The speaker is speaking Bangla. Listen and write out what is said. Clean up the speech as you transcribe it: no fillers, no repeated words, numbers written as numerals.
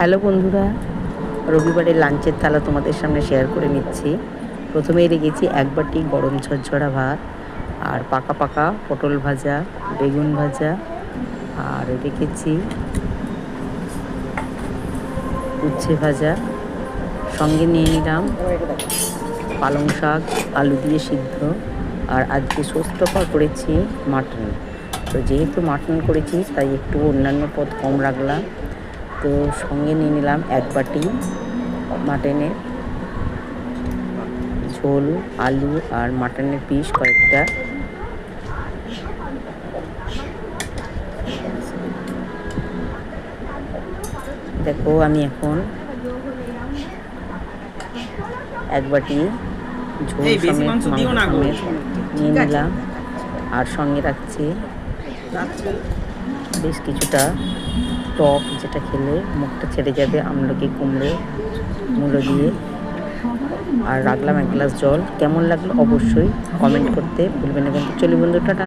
হ্যালো বন্ধুরা, রবিবারের লাঞ্চের থালা তোমাদের সামনে শেয়ার করে নিচ্ছি। প্রথমেই রেখেছি এক বাটি গরম ঝরঝরা ভাত, আর পাকা পাকা পটল ভাজা, বেগুন ভাজা, আর রেখেছি উচ্ছে ভাজা। সঙ্গে নিয়ে নিলাম পালং শাক আলু দিয়ে সিদ্ধ। আর আজকে ষষ্ঠবার করেছি মাটন। তো যেহেতু মাটন করেছি তাই একটু অন্যান্য পদ কম রাখলাম। তো সঙ্গে নিয়ে নিলাম এক বাটি মাটনের ঝোল, আলু আর মাটনের পিস কয়েকটা। দেখো আমি এখন এক বাটি ঝোল সমেত মাংস সমেত নিয়ে নিলাম, আর সঙ্গে রাখছি বেশ কিছুটা টক, যেটা খেলে মুখটা ছেড়ে যাবে, আমলকি কুমড়ো মূলো দিয়ে। আর রাখলাম এক গ্লাস জল। কেমন লাগলো অবশ্যই কমেন্ট করতে ভুলবেন না কিন্তু। চলি বন্ধু, টাটা।